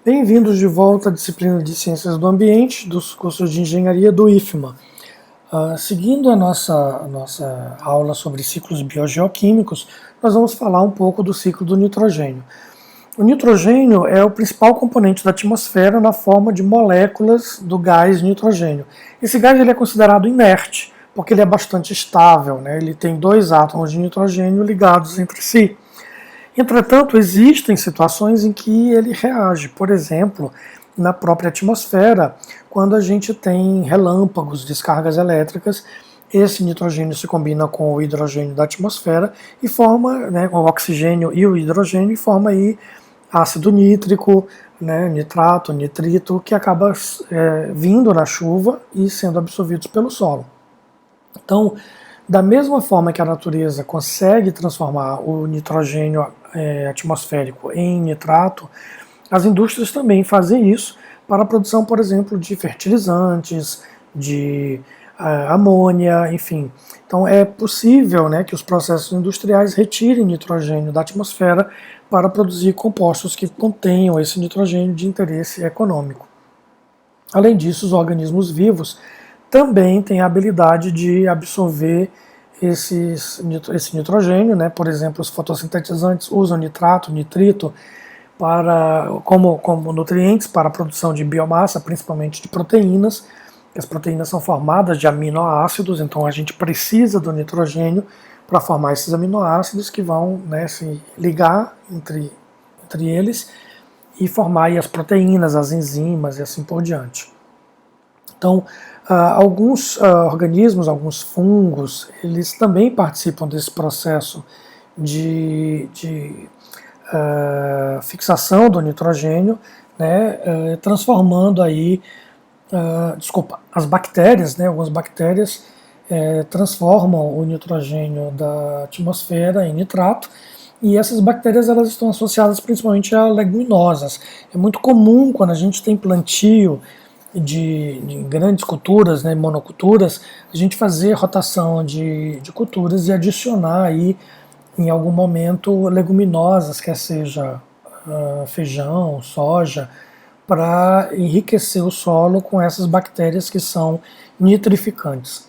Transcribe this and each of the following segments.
Bem-vindos de volta à disciplina de Ciências do Ambiente dos cursos de Engenharia do IFMA. Seguindo a nossa aula sobre ciclos biogeoquímicos, nós vamos falar um pouco do ciclo do nitrogênio. O nitrogênio é o principal componente da atmosfera na forma de moléculas do gás nitrogênio. Esse gás ele é considerado inerte, porque ele é bastante estável, né? Ele tem dois átomos de nitrogênio ligados entre si. Entretanto, existem situações em que ele reage. Por exemplo, na própria atmosfera, quando a gente tem relâmpagos, descargas elétricas, esse nitrogênio se combina com o hidrogênio da atmosfera e forma, né, o oxigênio e o hidrogênio, e forma aí ácido nítrico, né, nitrato, nitrito, que acaba vindo na chuva e sendo absorvidos pelo solo. Então, da mesma forma que a natureza consegue transformar o nitrogênio atmosférico em nitrato, as indústrias também fazem isso para a produção, por exemplo, de fertilizantes, de amônia, enfim. Então é possível, né, que os processos industriais retirem nitrogênio da atmosfera para produzir compostos que contenham esse nitrogênio de interesse econômico. Além disso, os organismos vivos também têm a habilidade de absorver esse nitrogênio, né? Por exemplo, os fotossintetizantes usam nitrato, nitrito como nutrientes para a produção de biomassa, principalmente de proteínas. As proteínas são formadas de aminoácidos, então a gente precisa do nitrogênio para formar esses aminoácidos que vão, né, se ligar entre eles e formar aí as proteínas, as enzimas e assim por diante. Então, alguns organismos, alguns fungos, eles também participam desse processo de fixação do nitrogênio, né, transformando aí, as bactérias, né, algumas bactérias transformam o nitrogênio da atmosfera em nitrato, e essas bactérias elas estão associadas principalmente a leguminosas. É muito comum quando a gente tem plantio de grandes culturas, né, monoculturas, a gente fazer rotação de culturas e adicionar aí em algum momento leguminosas, quer seja feijão, soja, para enriquecer o solo com essas bactérias que são nitrificantes.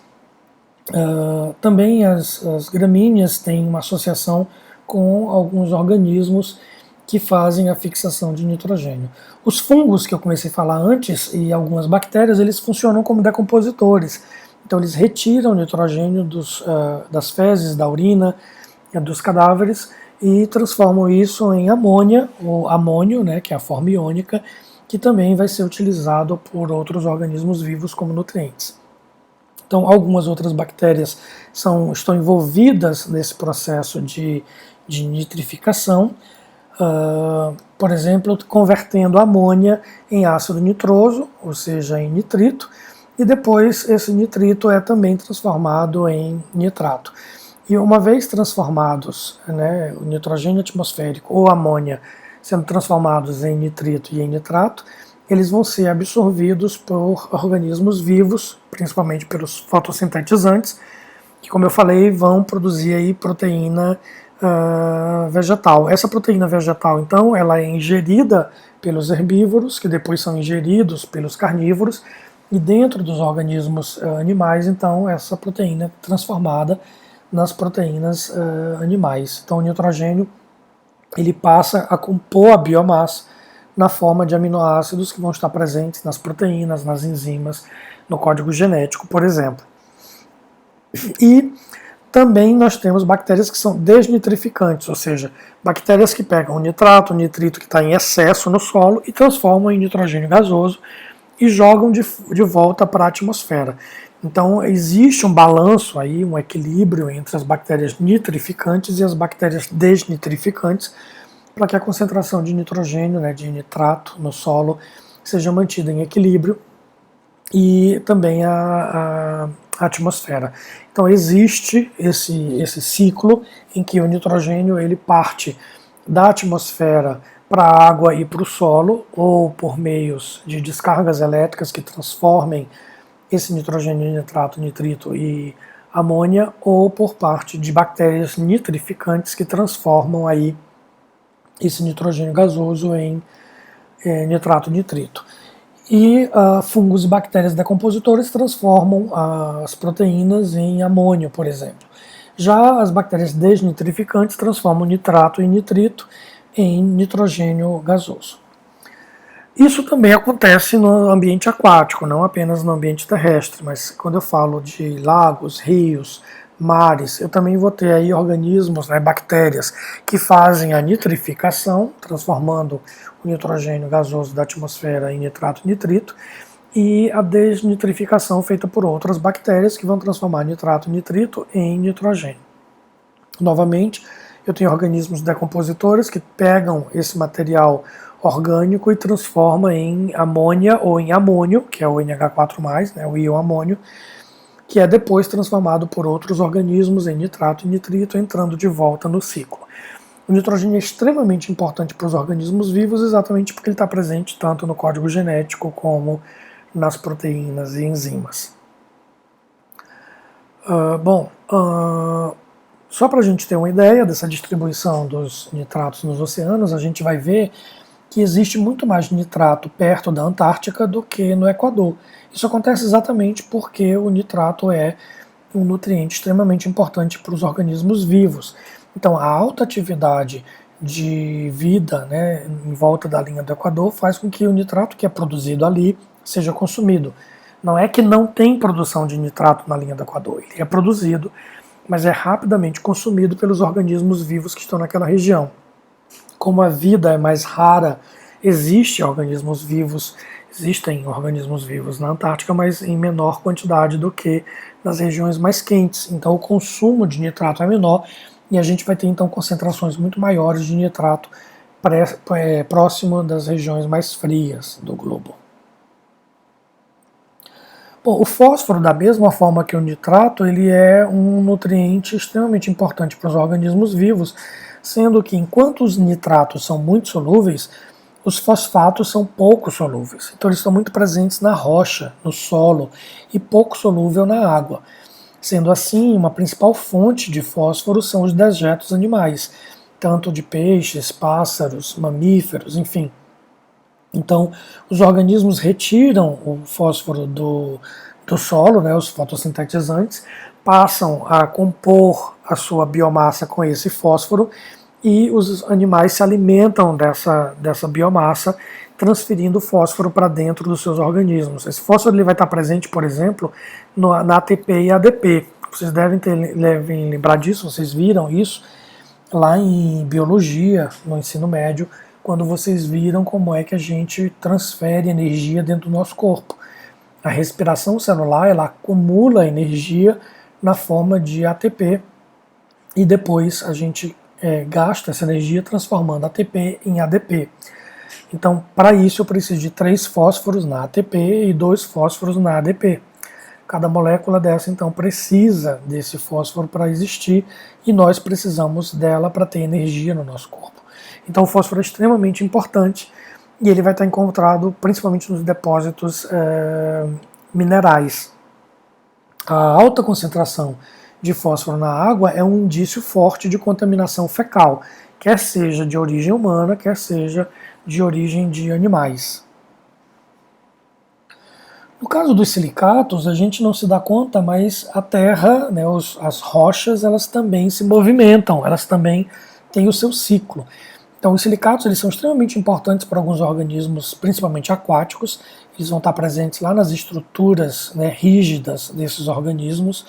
Também as gramíneas têm uma associação com alguns organismos que fazem a fixação de nitrogênio. Os fungos que eu comecei a falar antes e algumas bactérias, eles funcionam como decompositores. Então eles retiram o nitrogênio das fezes, da urina, dos cadáveres e transformam isso em amônia, ou amônio, né, que é a forma iônica, que também vai ser utilizado por outros organismos vivos como nutrientes. Então, algumas outras bactérias estão envolvidas nesse processo de nitrificação, por exemplo, convertendo amônia em ácido nitroso, ou seja, em nitrito, e depois esse nitrito é também transformado em nitrato. E uma vez transformados, né, o nitrogênio atmosférico ou amônia sendo transformados em nitrito e em nitrato, eles vão ser absorvidos por organismos vivos, principalmente pelos fotossintetizantes, que, como eu falei, vão produzir aí proteína vegetal. Essa proteína vegetal, então, ela é ingerida pelos herbívoros, que depois são ingeridos pelos carnívoros, e dentro dos organismos animais, então, essa proteína é transformada nas proteínas animais. Então, o nitrogênio ele passa a compor a biomassa na forma de aminoácidos que vão estar presentes nas proteínas, nas enzimas, no código genético, por exemplo. E também nós temos bactérias que são desnitrificantes, ou seja, bactérias que pegam o nitrato, o nitrito que está em excesso no solo e transformam em nitrogênio gasoso e jogam de volta para a atmosfera. Então existe um balanço aí, um equilíbrio entre as bactérias nitrificantes e as bactérias desnitrificantes, para que a concentração de nitrogênio, né, de nitrato no solo, seja mantida em equilíbrio e também a atmosfera. Então existe esse ciclo em que o nitrogênio ele parte da atmosfera para a água e para o solo, ou por meios de descargas elétricas que transformem esse nitrogênio, nitrato, nitrito e amônia, ou por parte de bactérias nitrificantes que transformam aí esse nitrogênio gasoso em nitrato e nitrito. E fungos e bactérias decompositores transformam as proteínas em amônio, por exemplo. Já as bactérias desnitrificantes transformam nitrato e nitrito em nitrogênio gasoso. Isso também acontece no ambiente aquático, não apenas no ambiente terrestre, mas quando eu falo de lagos, rios, mares, eu também vou ter aí organismos, bactérias, que fazem a nitrificação, transformando o nitrogênio gasoso da atmosfera em nitrato e nitrito, e a desnitrificação feita por outras bactérias que vão transformar nitrato e nitrito em nitrogênio. Novamente, eu tenho organismos decompositores que pegam esse material orgânico e transforma em amônia ou em amônio, que é o NH4+, o íon amônio, que é depois transformado por outros organismos em nitrato e nitrito, entrando de volta no ciclo. O nitrogênio é extremamente importante para os organismos vivos, exatamente porque ele está presente tanto no código genético como nas proteínas e enzimas. Só para a gente ter uma ideia dessa distribuição dos nitratos nos oceanos, a gente vai ver que existe muito mais nitrato perto da Antártica do que no Equador. Isso acontece exatamente porque o nitrato é um nutriente extremamente importante para os organismos vivos. Então, a alta atividade de vida em volta da linha do Equador faz com que o nitrato que é produzido ali seja consumido. Não é que não tem produção de nitrato na linha do Equador, ele é produzido, mas é rapidamente consumido pelos organismos vivos que estão naquela região. Como a vida é mais rara, existem organismos vivos na Antártica, mas em menor quantidade do que nas regiões mais quentes. Então o consumo de nitrato é menor e a gente vai ter então concentrações muito maiores de nitrato próximo das regiões mais frias do globo. Bom, o fósforo, da mesma forma que o nitrato, ele é um nutriente extremamente importante para os organismos vivos, sendo que enquanto os nitratos são muito solúveis, os fosfatos são pouco solúveis. Então eles estão muito presentes na rocha, no solo, e pouco solúvel na água. Sendo assim, uma principal fonte de fósforo são os dejetos animais, tanto de peixes, pássaros, mamíferos, enfim. Então, os organismos retiram o fósforo do solo, os fotossintetizantes, passam a compor a sua biomassa com esse fósforo e os animais se alimentam dessa biomassa, transferindo fósforo para dentro dos seus organismos. Esse fósforo ele vai estar presente, por exemplo, na ATP e ADP. Vocês devem lembrar disso, vocês viram isso lá em biologia, no ensino médio, quando vocês viram como é que a gente transfere energia dentro do nosso corpo. A respiração celular, ela acumula energia na forma de ATP e depois a gente gasta essa energia transformando ATP em ADP. Então, para isso eu preciso de 3 fósforos na ATP e 2 fósforos na ADP. Cada molécula dessa, então, precisa desse fósforo para existir e nós precisamos dela para ter energia no nosso corpo. Então o fósforo é extremamente importante e ele vai estar encontrado principalmente nos depósitos minerais. A alta concentração de fósforo na água é um indício forte de contaminação fecal, quer seja de origem humana, quer seja de origem de animais. No caso dos silicatos, a gente não se dá conta, mas a terra, as rochas, elas também se movimentam, elas também têm o seu ciclo. Então os silicatos eles são extremamente importantes para alguns organismos, principalmente aquáticos. Eles vão estar presentes lá nas estruturas rígidas desses organismos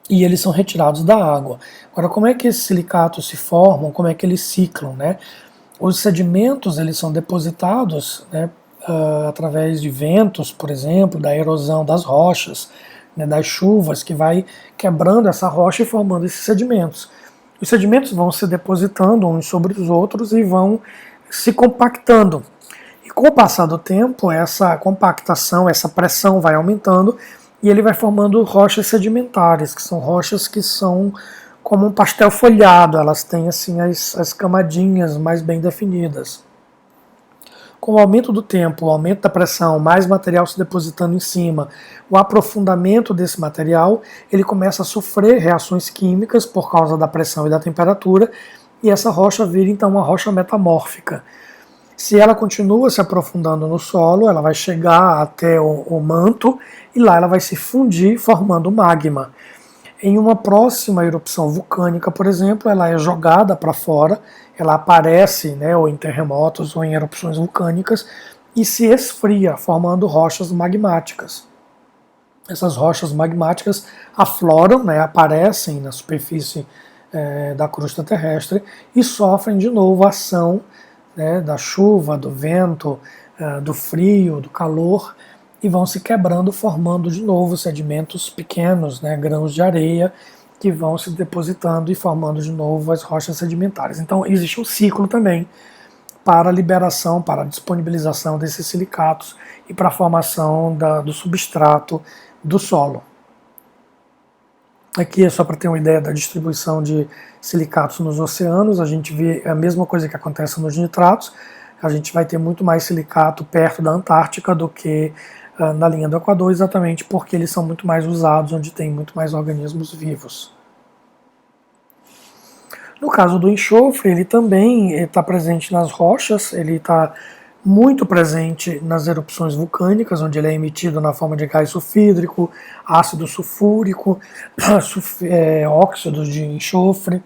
e eles são retirados da água. Agora, como é que esses silicatos se formam? Como é que eles ciclam? Os sedimentos eles são depositados através de ventos, por exemplo, da erosão das rochas, das chuvas, que vai quebrando essa rocha e formando esses sedimentos. Os sedimentos vão se depositando uns sobre os outros e vão se compactando. E com o passar do tempo, essa compactação, essa pressão vai aumentando e ele vai formando rochas sedimentares, que são rochas que são como um pastel folhado, elas têm assim as camadinhas mais bem definidas. Com o aumento do tempo, o aumento da pressão, mais material se depositando em cima, o aprofundamento desse material, ele começa a sofrer reações químicas por causa da pressão e da temperatura, e essa rocha vira então uma rocha metamórfica. Se ela continua se aprofundando no solo, ela vai chegar até o manto e lá ela vai se fundir formando magma. Em uma próxima erupção vulcânica, por exemplo, ela é jogada para fora, ela aparece, né, ou em terremotos ou em erupções vulcânicas e se esfria, formando rochas magmáticas. Essas rochas magmáticas afloram, né, aparecem na superfície da crosta terrestre e sofrem de novo a ação, né, da chuva, do vento, do frio, do calor, e vão se quebrando, formando de novo sedimentos pequenos, né, grãos de areia, que vão se depositando e formando de novo as rochas sedimentares. Então existe um ciclo também para a liberação, para a disponibilização desses silicatos e para a formação do substrato do solo. Aqui é só para ter uma ideia da distribuição de silicatos nos oceanos. A gente vê a mesma coisa que acontece nos nitratos. A gente vai ter muito mais silicato perto da Antártica do que na linha do Equador, exatamente porque eles são muito mais usados, onde tem muito mais organismos vivos. No caso do enxofre, ele também está presente nas rochas, ele está muito presente nas erupções vulcânicas, onde ele é emitido na forma de gás sulfídrico, ácido sulfúrico, óxidos de enxofre.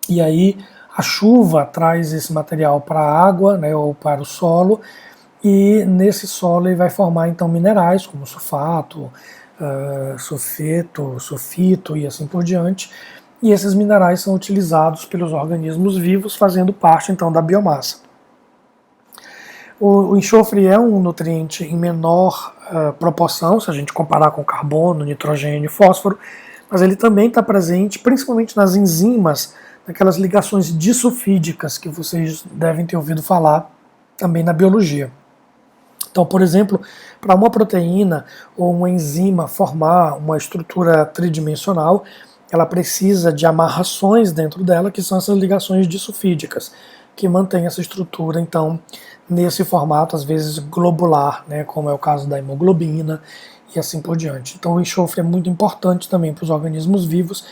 E aí a chuva traz esse material para a água, né, ou para o solo, e nesse solo ele vai formar então minerais como sulfato, sulfeto, sulfito e assim por diante. E esses minerais são utilizados pelos organismos vivos, fazendo parte então da biomassa. O enxofre é um nutriente em menor proporção, se a gente comparar com carbono, nitrogênio e fósforo, mas ele também está presente principalmente nas enzimas, naquelas ligações disulfídicas que vocês devem ter ouvido falar também na biologia. Então, por exemplo, para uma proteína ou uma enzima formar uma estrutura tridimensional, ela precisa de amarrações dentro dela, que são essas ligações disulfídicas, que mantêm essa estrutura, então, nesse formato, às vezes globular, né, como é o caso da hemoglobina e assim por diante. Então, o enxofre é muito importante também para os organismos vivos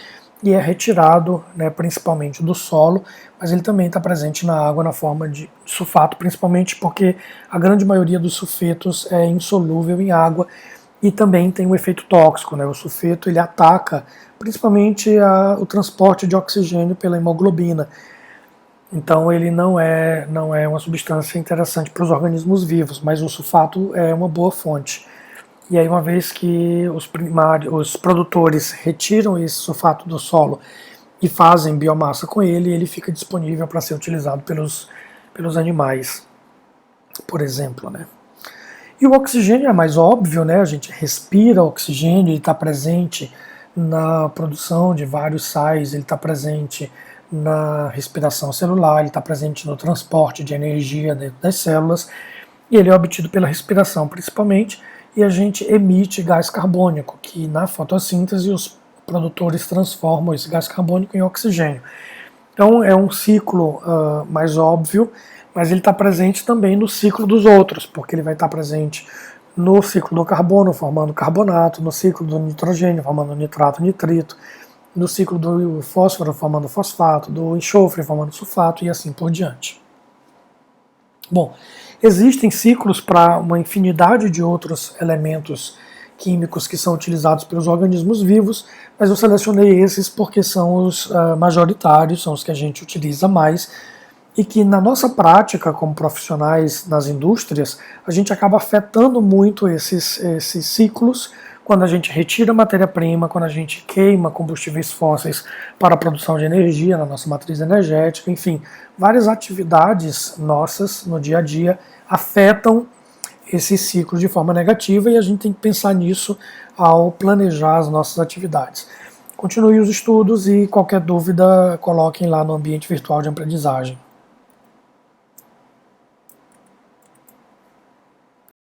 e é retirado, né, principalmente do solo, mas ele também está presente na água na forma de sulfato, principalmente porque a grande maioria dos sulfetos é insolúvel em água e também tem um efeito tóxico, né? O sulfeto ele ataca principalmente o transporte de oxigênio pela hemoglobina. Então ele não é uma substância interessante para os organismos vivos, mas o sulfato é uma boa fonte. E aí, uma vez que os produtores retiram esse sulfato do solo e fazem biomassa com ele, ele fica disponível para ser utilizado pelos animais, por exemplo, né? E o oxigênio é mais óbvio, né? A gente respira oxigênio, ele está presente na produção de vários sais, ele está presente na respiração celular, ele está presente no transporte de energia dentro das células, e ele é obtido pela respiração principalmente, e a gente emite gás carbônico, que na fotossíntese os produtores transformam esse gás carbônico em oxigênio. Então é um ciclo mais óbvio, mas ele está presente também no ciclo dos outros, porque ele vai estar presente no ciclo do carbono, formando carbonato, no ciclo do nitrogênio, formando nitrato, nitrito, no ciclo do fósforo, formando fosfato, do enxofre, formando sulfato e assim por diante. Bom, existem ciclos para uma infinidade de outros elementos químicos que são utilizados pelos organismos vivos, mas eu selecionei esses porque são os majoritários, são os que a gente utiliza mais, e que na nossa prática como profissionais nas indústrias, a gente acaba afetando muito esses ciclos quando a gente retira matéria-prima, quando a gente queima combustíveis fósseis para a produção de energia na nossa matriz energética, enfim, várias atividades nossas no dia a dia afetam esse ciclo de forma negativa e a gente tem que pensar nisso ao planejar as nossas atividades. Continue os estudos e qualquer dúvida coloquem lá no ambiente virtual de aprendizagem.